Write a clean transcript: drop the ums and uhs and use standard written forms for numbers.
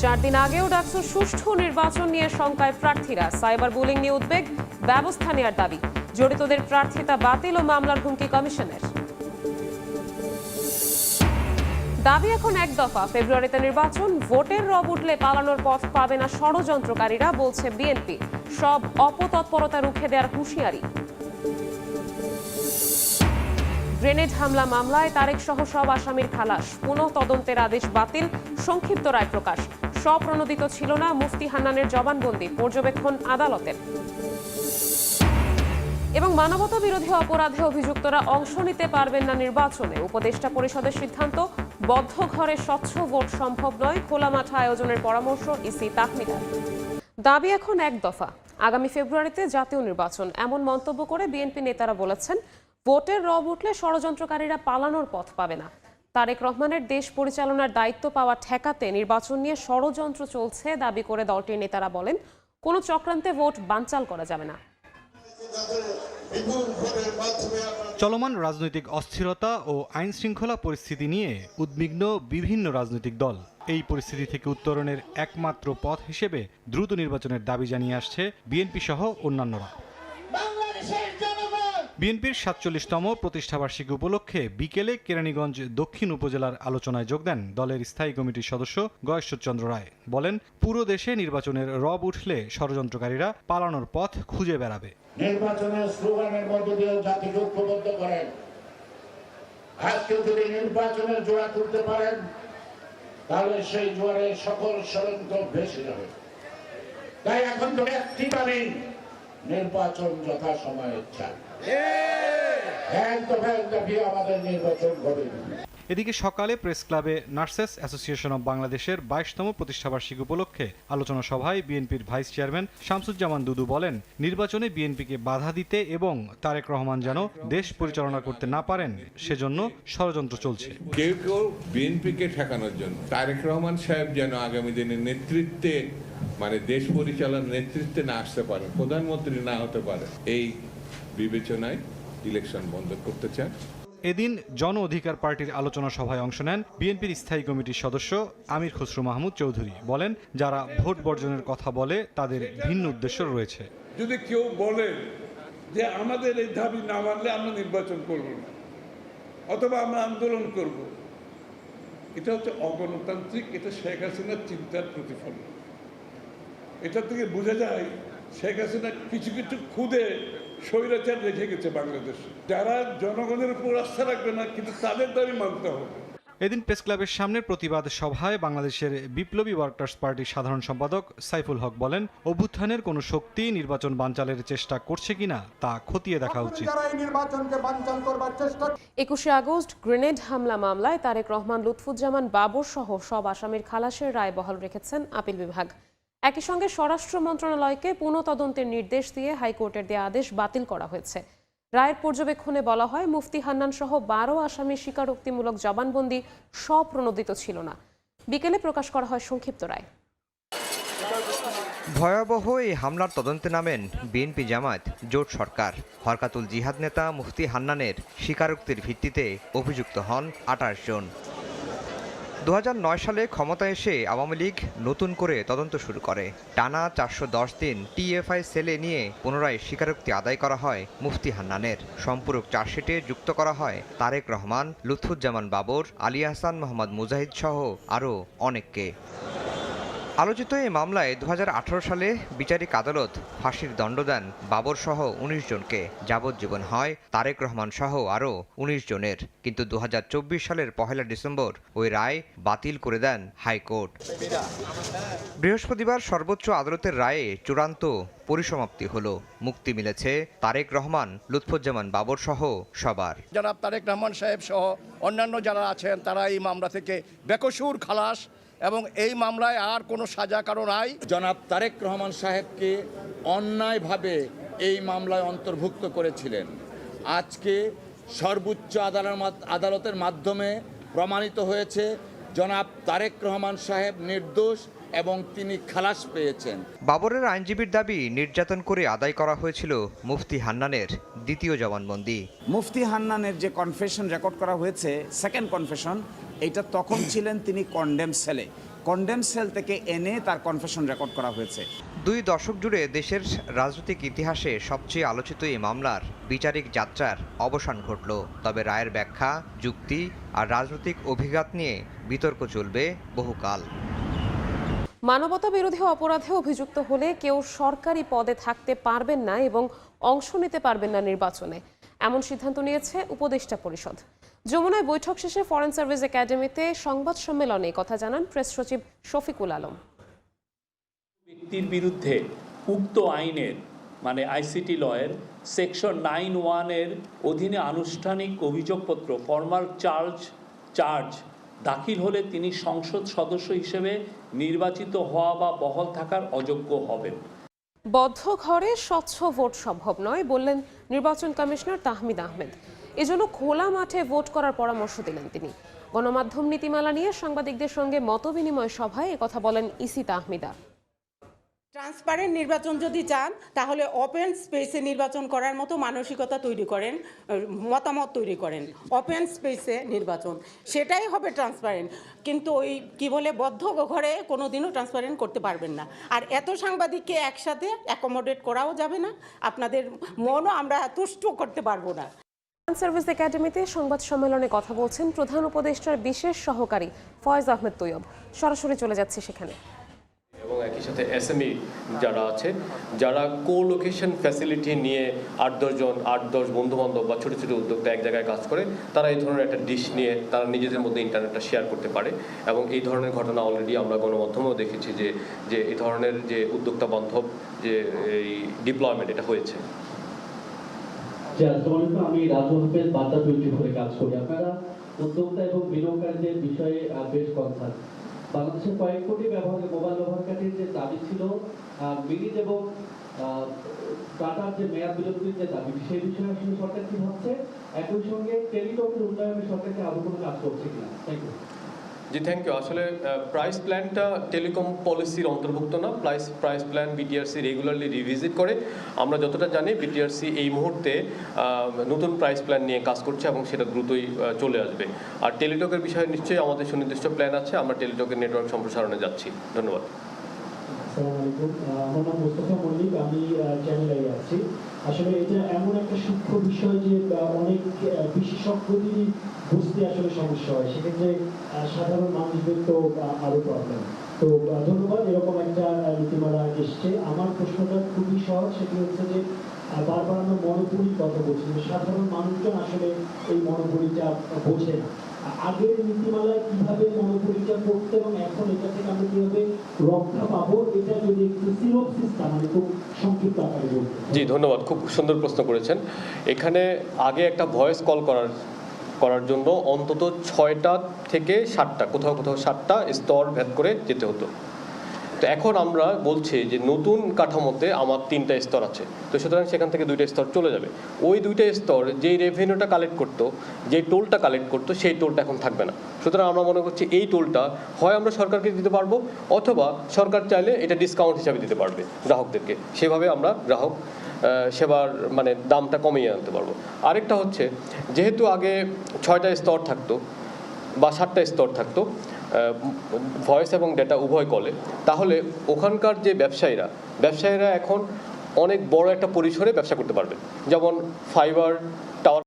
4 দিন আগেও ডাকসুর সুষ্ঠু নির্বাচন নিয়ে শঙ্কায় প্রার্থীরা। সাইবার বুলিং নিয়ে উদ্বেগ, ব্যবস্থা নেওয়ার দাবি। জড়িতদের প্রার্থিতা বাতিল ও মামলার হুমকি কমিশনের। দাবি এখন এক দফা, ফেব্রুয়ারিতে নির্বাচন, ভোটের রব উঠলে পালানোর পথ পাবে না ষড়যন্ত্রকারীরা, বলছে বিএনপি। সব অপতৎপরতা রুখে দেওয়ার হুঁশিয়ারি। গ্রেনেড হামলা মামলায় তারেক সহ সব আসামির খালাস, পুনঃ তদন্তের আদেশ বাতিল, সংক্ষিপ্ত রায় প্রকাশ। স্বপ্রণোদিত ছিল না মুফতি হান্নানের জবানবন্দি, পর্যবেক্ষণ আদালতের। এবং মানবতা বিরোধী অপরাধে অভিযুক্তরা অংশ নিতে পারবেন না নির্বাচনে, উপদেষ্টা পরিষদের সিদ্ধান্ত। বদ্ধ ঘরে স্বচ্ছ ভোট সম্ভব নয়, খোলা মাঠে আয়োজনের পরামর্শ ইসি তাহমিদার। দাবি এখন এক দফা, আগামী ফেব্রুয়ারিতে জাতীয় নির্বাচন, এমন মন্তব্য করে বিএনপি নেতারা বলেছেন ভোটের রব উঠলে ষড়যন্ত্রকারীরা পালানোর পথ পাবে না। তারেক রহমানের দেশ পরিচালনার দায়িত্ব পাওয়া ঠেকাতে নির্বাচন নিয়ে ষড়যন্ত্র চলছে দাবি করে দলটির নেতারা বলেন কোনো চক্রান্তে ভোট বানচাল করা যাবে না। চলমান রাজনৈতিক অস্থিরতা ও আইন শৃঙ্খলা পরিস্থিতি নিয়ে উদ্বিগ্ন বিভিন্ন রাজনৈতিক দল। এই পরিস্থিতি থেকে উত্তরণের একমাত্র পথ হিসেবে দ্রুত নির্বাচনের দাবি জানিয়ে আসছে বিএনপি সহ অন্যান্যরা। বিএনপির ৪৭তম প্রতিষ্ঠাবার্ষিকী উপলক্ষে বিকেলে কেরানীগঞ্জ দক্ষিণ উপজেলার আলোচনায় যোগ দেন দলের স্থায়ী কমিটির সদস্য গয়েশ্বরচন্দ্র রায়। বলেন, পুরো দেশে নির্বাচনের রব উঠলে ষড়যন্ত্রকারীরা পালানোর পথ খুঁজে বেড়াবে। নির্বাচনের স্লোগানের মধ্য দিয়ে জাতিকে ঐক্যবদ্ধ করেন। আজকে যদি নির্বাচনের জোয়ার তুলতে পারেন, তাহলে সেই জোয়ারে সকল ষড়যন্ত্র ভেসে যাবে। তাই এখন তো একটি দাবি, নির্বাচন যথাসময়ে চাই। আমাদের নির্বাচন হবে। এদিকে সকালে প্রেস ক্লাবে নার্সেস অ্যাসোসিয়েশন অব বাংলাদেশের 22তম প্রতিষ্ঠাবার্ষিকী উপলক্ষে আলোচনা সভায় বিএনপির ভাইস চেয়ারম্যান শামসুজ্জামান দুদু বলেন, নির্বাচনে বিএনপিকে বাধা দিতে এবং তারেক রহমান যেন দেশ পরিচালনা করতে না পারেন সেজন্য ষড়যন্ত্র চলছে। কেউ কেউ বিএনপিকে ঠেকানোর জন্য তারেক রহমান সাহেব যেন আগামী দিনের নেতৃত্বে দেশ পরিচালনার নেতৃত্বে না আসতে পারে, প্রধানমন্ত্রী না হতে পারে, এই বিবেচনায় ইলেকশন বন্ধ করতে চান। এদিন জন অধিকার পার্টির আলোচনা সভায় অংশ নেন বিএনপির স্থায়ী কমিটির সদস্য আমির খসরু মাহমুদ চৌধুরী। বলেন, যারা ভোট বর্জনের কথা বলে তাদের ভিন্ন উদ্দেশ্য রয়েছে। যদি কেউ বলে যে আমাদের এই দাবি না মানলে আমরা নির্বাচন করব না অথবা আমরা আন্দোলন করব, এটা হচ্ছে অগণতান্ত্রিক, এটা শেখ হাসিনার চিন্তার প্রতিফলন। এটা থেকে বোঝা যায় শেখ হাসিনা কিছু কিছু খুদে স্বৈরাচার রেখে গেছে বাংলাদেশে, যারা জনগণের উপর আস্থা রাখবে না, কিন্তু তাদের দাবি মানতে হবে। এদিন প্রেস ক্লাবের সামনের প্রতিবাদ সভায় বাংলাদেশের বিপ্লবী ওয়ার্কার্স পার্টির সাধারণ সম্পাদক সাইফুল হক বলেন, অভ্যুত্থানের কোনো শক্তি নির্বাচন বানচালের চেষ্টা করছে কিনা তা খতিয়ে দেখা উচিত। 21শে আগস্ট গ্রেনেড হামলা মামলায় তারেক রহমান, লুৎফুজ্জামান বাবর সহ সব আসামির খালাসের রায় বহাল রেখেছেন আপিল বিভাগ। একই সঙ্গে স্বরাষ্ট্র মন্ত্রণালয়কে পুনঃ তদন্তের নির্দেশ দিয়ে হাইকোর্টের দেয়া আদেশ বাতিল করা হয়েছে। রায়ের পর্যবেক্ষণে বলা হয়, মুফতি হান্নান সহ 12 আসামির স্বীকারোক্তিমূলক জবানবন্দি স্বপ্রণোদিত ছিল না। বিকেলে প্রকাশ করা হয় সংক্ষিপ্ত রায়। ভয়াবহ এই হামলার তদন্তে নামেন বিএনপি জামায়াত জোট সরকার। হরকাতুল জিহাদ নেতা মুফতি হান্নানের স্বীকারোক্তির ভিত্তিতে অভিযুক্ত হন 28 জন। 2009 সালে ক্ষমতায় এসে আওয়ামী লীগ নতুন করে তদন্ত শুরু করে। টানা 410 দিন টিএফআই সেলে নিয়ে পুনরায় স্বীকারোক্তি আদায় করা হয় মুফতি হান্নানের। সম্পূরক চার্জশিটে যুক্ত করা হয় তারেক রহমান, লুৎফুজ্জামান বাবর, আলী আহসান, মোহাম্মদ মুজাহিদ সহ আরও অনেককে। আলোচিত এই মামলায় 2018 সালে বিচারিক আদালত ফাঁসির দণ্ড দেন বাবর সহ 19 জনকে। যাবজ্জীবন হয় তারেক রহমান সহ আরও 19 জনের। কিন্তু 2024 সালের 1 ডিসেম্বর ওই রায় বাতিল করে দেন হাইকোর্ট। বৃহস্পতিবার সর্বোচ্চ আদালতের রায়ে চূড়ান্ত পরিসমাপ্তি হলো। মুক্তি মিলেছে তারেক রহমান, লুৎফুজ্জামান বাবর সহ সবার। জনাব তারেক রহমান সাহেব সহ অন্যান্য যারা আছেন তারা এই মামলা থেকে বেকসুর খালাস এবং এই মামলায় আর কোনো সাজা কারো নাই। জনাব তারেক রহমান সাহেবকে অন্যায়ভাবে এই মামলায় অন্তর্ভুক্ত করেছিলেন। আজকে সর্বোচ্চ আদালতের মাধ্যমে প্রমাণিত হয়েছে জনাব তারেক রহমান সাহেব নির্দোষ এবং তিনি খালাস পেয়েছেন। বাবরের আইনজীবীর দাবি, নির্যাতন করে আদায় করা হয়েছিল মুফতি হান্নানের দ্বিতীয় জবানবন্দি। মুফতি হান্নানের যে কনফেশন রেকর্ড করা হয়েছে, সেকেন্ড কনফেশন, এইটা তখন ছিলেন তিনি কন্ডেম সেলে। কন্ডেম সেল থেকে এনে তার কনফেশন রেকর্ড করা হয়েছে। 2 দশক জুড়ে দেশের রাজনৈতিক ইতিহাসে সবচেয়ে আলোচিত এই মামলার বিচারিক যাত্রার অবসান ঘটল। তবে রায়ের ব্যাখ্যা, যুক্তি আর রাজনৈতিক অভিঘাত নিয়ে বিতর্ক চলবে বহুকাল। মানবতা বিরোধী অপরাধে অভিযুক্ত হলে কেউ সরকারি পদে থাকতে পারবেন না এবং অংশ নিতে পারবেন না নির্বাচনে, এমন সিদ্ধান্ত নিয়েছে উপদেষ্টা পরিষদ। যমুনায় বৈঠক শেষে ফরেন সার্ভিস একাডেমিতে সংবাদ সম্মেলনে কথা জানান প্রেস সচিব শফিকুল আলম। ব্যক্তির বিরুদ্ধে উক্ত আইনের মানে আইসিটি লয়ের সেকশন 9(1) অধীনে আনুষ্ঠানিক অভিযোগপত্র ফর্মাল চার্জ দাখিল হলে তিনি সংসদ সদস্য হিসেবে নির্বাচিত হওয়া বা বহাল থাকার অযোগ্য হবেন। বদ্ধ ঘরে স্বচ্ছ ভোট সম্ভব নয় বললেন নির্বাচন কমিশনার তাহমিদ আহমেদ। এজন্য খোলা মাঠে ভোট করার পরামর্শ দিলেন তিনি। গণমাধ্যম নীতিমালা নিয়ে সাংবাদিকদের সঙ্গে মতবিনিময় সভায় একথা বলেন ইসি তাহমিদা। ট্রান্সপারেন্ট নির্বাচন যদি চান তাহলে ওপেন স্পেসে নির্বাচন করার মতো মানসিকতা তৈরি করেন, মতামত তৈরি করেন, ওপেন স্পেসে নির্বাচন, সেটাই হবে ট্রান্সপারেন্ট। কিন্তু ওই কি বলে বদ্ধ ঘরে কোনোদিনও ট্রান্সপারেন্ট করতে পারবেন না। আর এত সাংবাদিককে একসাথে অ্যাকোমোডেট করাও যাবে না, আপনাদের মনও আমরা তুষ্ট করতে পারবো না। ফরেন সার্ভিস একাডেমিতে সংবাদ সম্মেলনে কথা বলছেন প্রধান উপদেষ্টার বিশেষ সহকারী ফয়েজ আহমেদ তৈয়ব। সরাসরি চলে যাচ্ছে সেখানে। এবং একই সাথে এসএমই যারা আছে, যারা কো-লোকেশন ফ্যাসিলিটি নিয়ে 8-10 বন্ধুবান্ধব বা ছোটো ছোটো উদ্যোক্তা এক জায়গায় কাজ করে, তারা এই ধরনের একটা ডিশ নিয়ে তারা নিজেদের মধ্যে ইন্টারনেটটা শেয়ার করতে পারে। এবং এই ধরনের ঘটনা অলরেডি আমরা গণমাধ্যমেও দেখেছি যে এই ধরনের যে উদ্যোক্তা বান্ধব যে এই ডিপ্লয়মেন্ট এটা হয়েছে। আমি রাজু হাফেজ বার্তা 24 কাজ করি। আপনারা উদ্যোক্তা এবং বিনিয়োগকারীদের বিষয়ে বেশ কনসার্ন। বাংলাদেশের কয়েক কোটি মোবাইল ব্যবহারকারীর যে দাবি ছিল মিনিট এবং ডাটার যে মেয়াদ বিলম্বিত যে দাবি, সেই বিষয়ে আসলে সরকার কি ভাবছে? একই সঙ্গে টেলিটকের উন্নয়নে সরকারকে আরো কোনো কাজ করছে কিনা? Thank you. জি, থ্যাংক ইউ। আসলে প্রাইস প্ল্যানটা টেলিকম পলিসির অন্তর্ভুক্ত না। Price plan BTRC regularly revisit করে। আমরা যতটা জানি বিটিআরসি এই মুহূর্তে নতুন প্রাইস প্ল্যান নিয়ে কাজ করছে এবং সেটা দ্রুতই চলে আসবে। আর টেলিটকের বিষয়ে নিশ্চয়ই আমাদের সুনির্দিষ্ট প্ল্যান আছে। আমরা টেলিটকের নেটওয়ার্ক সম্প্রসারণে যাচ্ছি। ধন্যবাদ। আসসালামু আলাইকুম, আমার নাম মোস্তফা মল্লিক, আমি চ্যানেলে আছি। আসলে এটা এমন একটা সূক্ষ্ম বিষয় যে অনেক বিশেষজ্ঞদেরই বুঝতে আসলে সমস্যা হয়, সেক্ষেত্রে সাধারণ মানুষদের তো আরো প্রবলেম। তো ধন্যবাদ, এরকম একটা নীতিমালা এসছে। আমার প্রশ্নটা খুবই সহজ, সেটি হচ্ছে যে বারবার আমরা মনোপলির কথা বলছি, সাধারণ মানুষজন আসলে এই মনোপলিটা বোঝে না। আগের নীতিমালায় কিভাবে মনোপলিটা করতে এবং এখন এটা থেকে আমরা কিভাবে রক্ষা পাবো, এটা যদি একটু সিনোপসিসটা মানে খুব সংক্ষিপ্ত আকারে বলতে। জি, ধন্যবাদ, খুব সুন্দর প্রশ্ন করেছেন। এখানে আগে একটা ভয়েস কল করার জন্য অন্তত 6টা থেকে 7টা, কোথাও 7টা স্তর ভেদ করে যেতে হতো। তো এখন আমরা বলছি যে নতুন কাঠামোতে আমার 3টা স্তর আছে, তো সুতরাং সেখান থেকে 2টা স্তর চলে যাবে। ওই 2টা স্তর যেই রেভিনিউটা কালেক্ট করতো, যেই টোলটা কালেক্ট করতো, সেই টোলটা এখন থাকবে না। সুতরাং আমরা মনে করছি এই টোলটা হয় আমরা সরকারকে দিতে পারবো, অথবা সরকার চাইলে এটা ডিসকাউন্ট হিসাবে দিতে পারবে গ্রাহকদেরকে। সেভাবে আমরা গ্রাহক সেবার মানে দামটা কমিয়ে আনতে পারবো। আরেকটা হচ্ছে, যেহেতু আগে 6টা স্তর থাকতো বা 7টা স্তর থাকতো ভয়েস এবং ডেটা উভয় কলে, তাহলে ওখানকার যে ব্যবসায়ীরা এখন অনেক বড় একটা পরিসরে ব্যবসা করতে পারবে। যেমন ফাইবার টাওয়ার